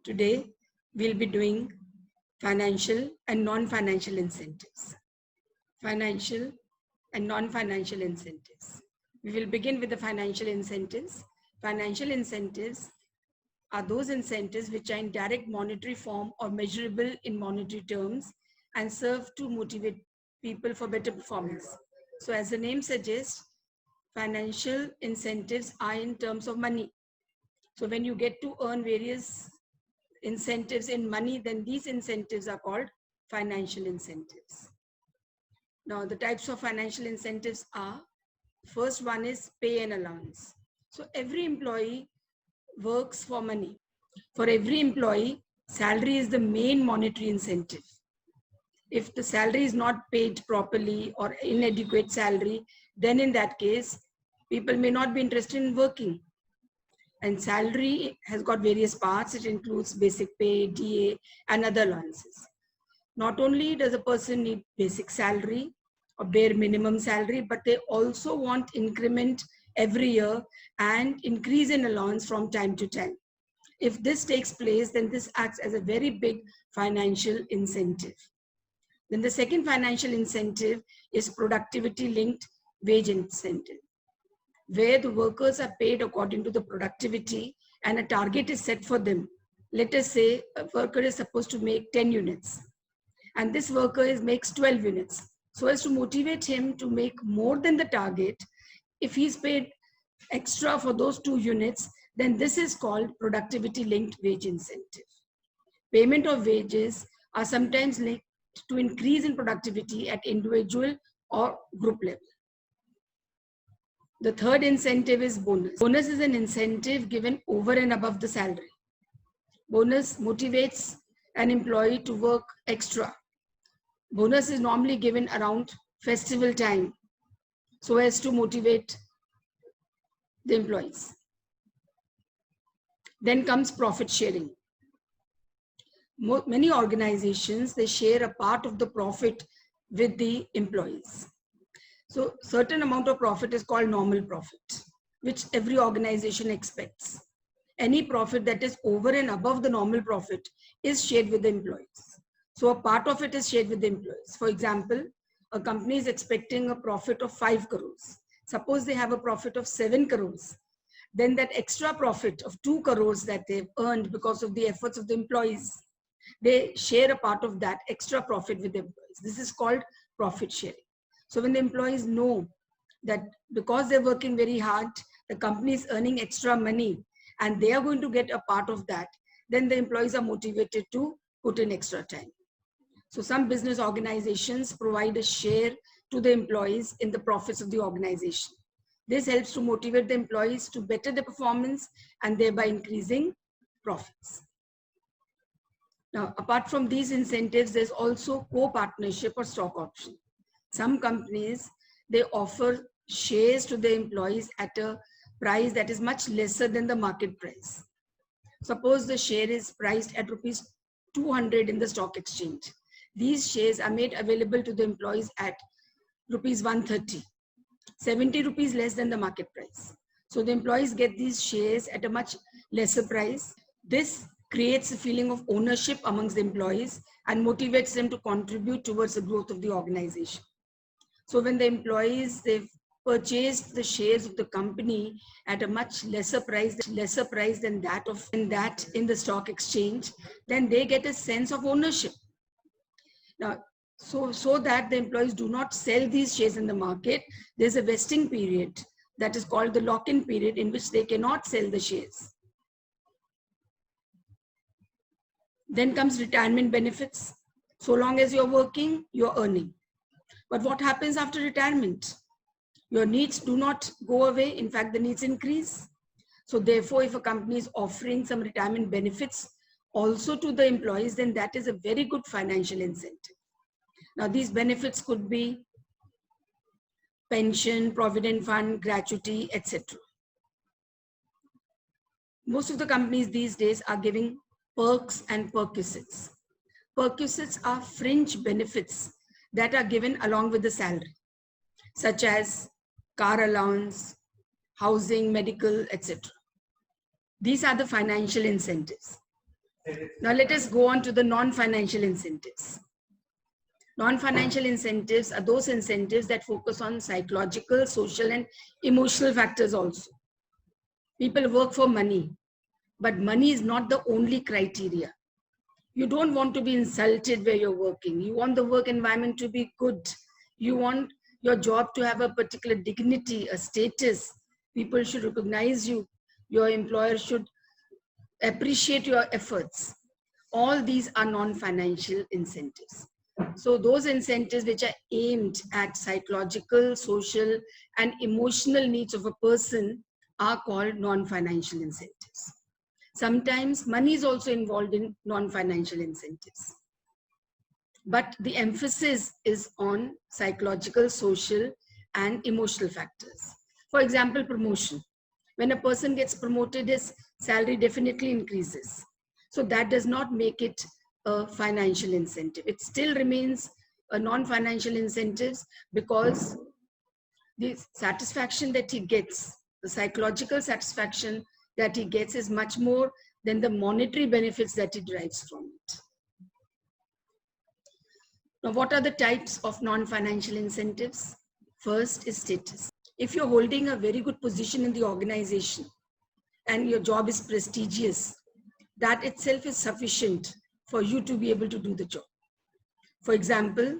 Today, we'll be doing financial and non-financial incentives. Financial and non-financial incentives. We will begin with the financial incentives. Financial incentives are those incentives which are in direct monetary form or measurable in monetary terms and serve to motivate people for better performance. So as the name suggests, financial incentives are in terms of money. So when you get to earn various incentives in money, then these incentives are called financial incentives. Now, the types of financial incentives are, first one is pay and allowance. So every employee works for money. For every employee, salary is the main monetary incentive. If the salary is not paid properly or inadequate salary, then in that case, people may not be interested in working. And salary has got various parts. It includes basic pay, DA, and other allowances. Not only does a person need basic salary or bare minimum salary, but they also want increment every year and increase in allowance from time to time. If this takes place, then this acts as a very big financial incentive. Then the second financial incentive is productivity linked wage incentive, where the workers are paid according to the productivity and a target is set for them. Let us say a worker is supposed to make 10 units and this worker makes 12 units. So as to motivate him to make more than the target, if he's paid extra for those 2 units, then this is called productivity linked wage incentive. Payment of wages are sometimes linked to increase in productivity at individual or group level. The third incentive is bonus. Bonus is an incentive given over and above the salary. Bonus motivates an employee to work extra. Bonus is normally given around festival time so as to motivate the employees. Then comes profit sharing. Many organizations, they share a part of the profit with the employees. So certain amount of profit is called normal profit, which every organization expects. Any profit that is over and above the normal profit is shared with the employees. So a part of it is shared with the employees. For example, a company is expecting a profit of 5 crores. Suppose they have a profit of 7 crores. Then that extra profit of 2 crores that they've earned because of the efforts of the employees, they share a part of that extra profit with the employees. This is called profit sharing. So when the employees know that because they're working very hard, the company is earning extra money and they are going to get a part of that, then the employees are motivated to put in extra time. So some business organizations provide a share to the employees in the profits of the organization. This helps to motivate the employees to better their performance and thereby increasing profits. Now, apart from these incentives, there's also co-partnership or stock option. Some companies, they offer shares to the employees at a price that is much lesser than the market price. Suppose the share is priced at rupees 200 in the stock exchange. These shares are made available to the employees at rupees 130, 70 rupees less than the market price. So the employees get these shares at a much lesser price. This creates a feeling of ownership amongst the employees and motivates them to contribute towards the growth of the organization. So when the employees, they've purchased the shares of the company at a much lesser price than that in the stock exchange, then they get a sense of ownership. Now, so that the employees do not sell these shares in the market, there's a vesting period that is called the lock-in period in which they cannot sell the shares. Then comes retirement benefits. So long as you're working, you're earning. But what happens after retirement? Your needs do not go away. In fact, the needs increase. So therefore, if a company is offering some retirement benefits also to the employees, then that is a very good financial incentive. Now, these benefits could be pension, provident fund, gratuity, etc. Most of the companies these days are giving perks and perquisites. Perquisites are fringe benefits that are given along with the salary, such as car allowance, housing, medical, etc. These are the financial incentives. Now let us go on to the non-financial incentives. Non-financial incentives are those incentives that focus on psychological, social, and emotional factors also. People work for money, but money is not the only criteria. You don't want to be insulted where you're working. You want the work environment to be good. You want your job to have a particular dignity, a status. People should recognize you. Your employer should appreciate your efforts. All these are non-financial incentives. So those incentives which are aimed at psychological, social, and emotional needs of a person are called non-financial incentives. Sometimes money is also involved in non-financial incentives. But the emphasis is on psychological, social, and emotional factors. For example, promotion. When a person gets promoted, his salary definitely increases. So that does not make it a financial incentive. It still remains a non-financial incentives because the satisfaction that he gets, the psychological satisfaction that he gets is much more than the monetary benefits that he derives from it. Now, what are the types of non-financial incentives? First is status. If you're holding a very good position in the organization and your job is prestigious, that itself is sufficient for you to be able to do the job. For example,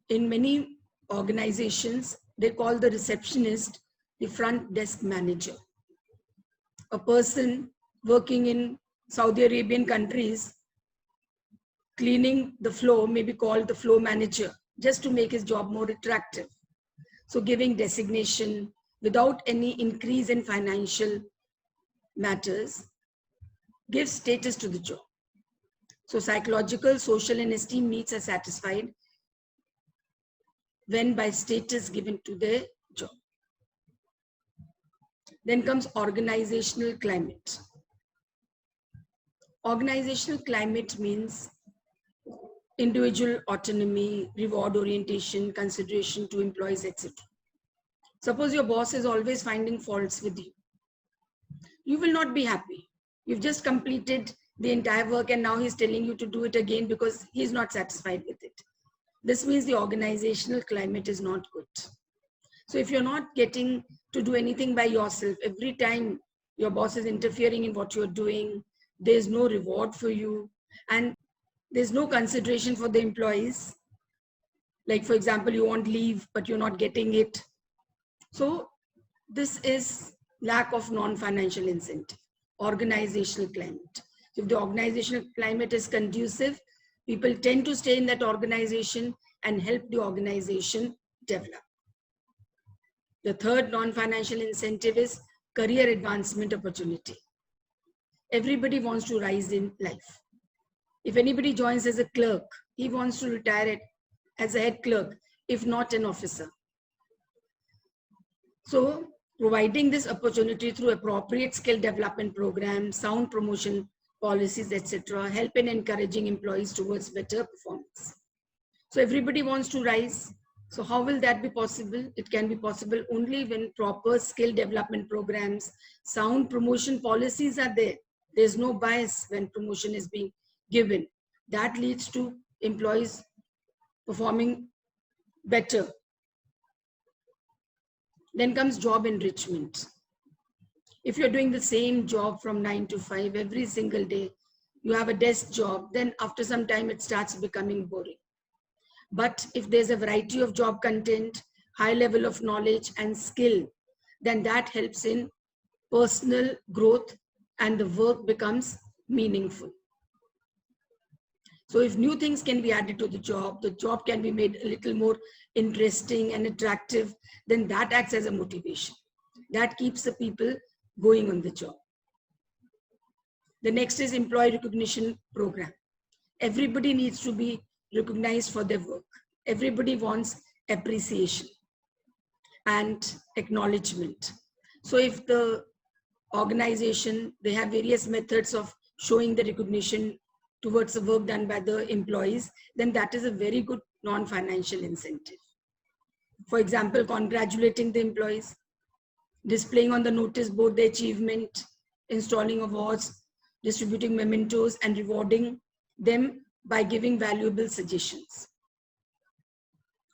in many organizations, they call the receptionist the front desk manager. A person working in Saudi Arabian countries cleaning the floor may be called the floor manager, just to make his job more attractive. So giving designation without any increase in financial matters gives status to the job. So psychological, social, and esteem needs are satisfied when by status given to the job. Then comes organizational climate. Organizational climate means individual autonomy, reward orientation, consideration to employees, etc. Suppose your boss is always finding faults with you. You will not be happy. You've just completed the entire work and now he's telling you to do it again because he's not satisfied with it. This means the organizational climate is not good. So if you're not getting to do anything by yourself, every time your boss is interfering in what you're doing, there's no reward for you, and there's no consideration for the employees. Like, for example, you want leave, but you're not getting it. So this is lack of non-financial incentive, organizational climate. If the organizational climate is conducive, people tend to stay in that organization and help the organization develop. The third non-financial incentive is career advancement opportunity. Everybody wants to rise in life. If anybody joins as a clerk, he wants to retire as a head clerk, if not an officer. So providing this opportunity through appropriate skill development programs, sound promotion policies, etc., help in encouraging employees towards better performance. So everybody wants to rise. So how will that be possible? It can be possible only when proper skill development programs, sound promotion policies are there. There's no bias when promotion is being given. That leads to employees performing better. Then comes job enrichment. If you're doing the same job from 9 to 5 every single day, you have a desk job, then after some time it starts becoming boring. But if there's a variety of job content, high level of knowledge and skill, then that helps in personal growth and the work becomes meaningful. So if new things can be added to the job can be made a little more interesting and attractive, then that acts as a motivation. That keeps the people going on the job. The next is employee recognition program. Everybody needs to be recognized for their work. Everybody wants appreciation and acknowledgement. So if the organization, they have various methods of showing the recognition towards the work done by the employees, then that is a very good non-financial incentive. For example, congratulating the employees, displaying on the notice board the achievement, installing awards, distributing mementos, and rewarding them by giving valuable suggestions.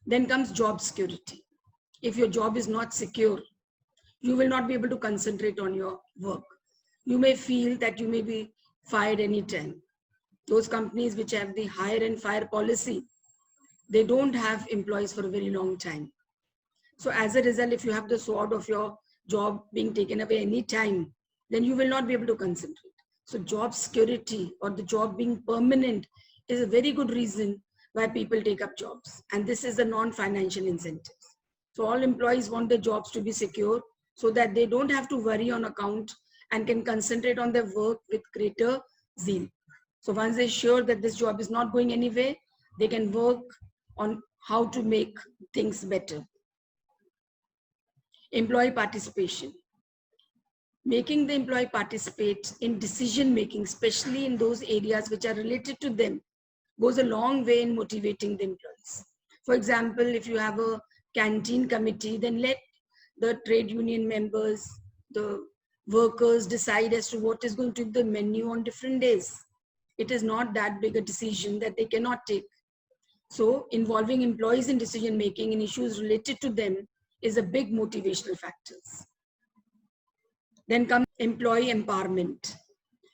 Then comes job security. If your job is not secure, you will not be able to concentrate on your work. You may feel that you may be fired anytime. Those companies which have the hire and fire policy, they don't have employees for a very long time. So as a result, if you have the sword of your job being taken away any time, then you will not be able to concentrate. So job security or the job being permanent is a very good reason why people take up jobs. And this is the non-financial incentives. So all employees want their jobs to be secure so that they don't have to worry on account and can concentrate on their work with greater zeal. So once they're sure that this job is not going anywhere, they can work on how to make things better. Employee participation. Making the employee participate in decision making, especially in those areas which are related to them, goes a long way in motivating the employees. For example, if you have a canteen committee, then let the trade union members, the workers decide as to what is going to be the menu on different days. It is not that big a decision that they cannot take. So involving employees in decision making in issues related to them is a big motivational factors. Then comes employee empowerment.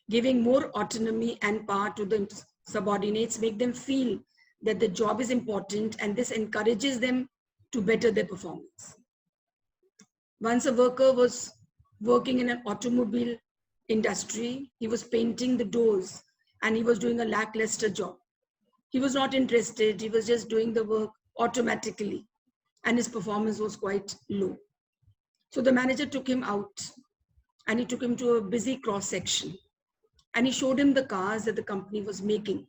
Giving more autonomy and power to the subordinates make them feel that the job is important, and this encourages them to better their performance. Once a worker was working in an automobile industry, he was painting the doors and he was doing a lackluster job. He was not interested, he was just doing the work automatically and his performance was quite low. So the manager took him out and he took him to a busy cross section and he showed him the cars that the company was making.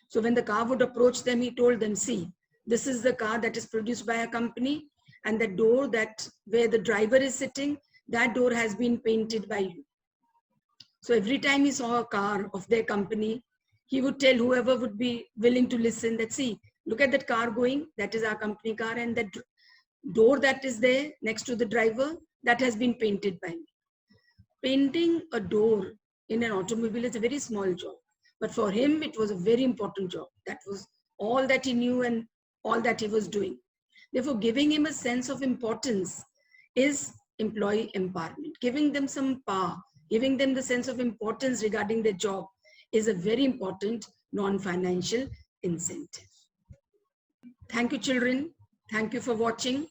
So when the car would approach them, he told them, see, this is the car that is produced by a company, and the door that where the driver is sitting, that door has been painted by you. So every time he saw a car of their company, he would tell whoever would be willing to listen that, see, look at that car going, that is our company car, and that door that is there next to the driver, that has been painted by me. Painting a door in an automobile is a very small job, but for him it was a very important job. That was all that he knew and all that he was doing. Therefore, giving him a sense of importance is employee empowerment. Giving them some power, giving them the sense of importance regarding their job is a very important non-financial incentive. Thank you, children. Thank you for watching.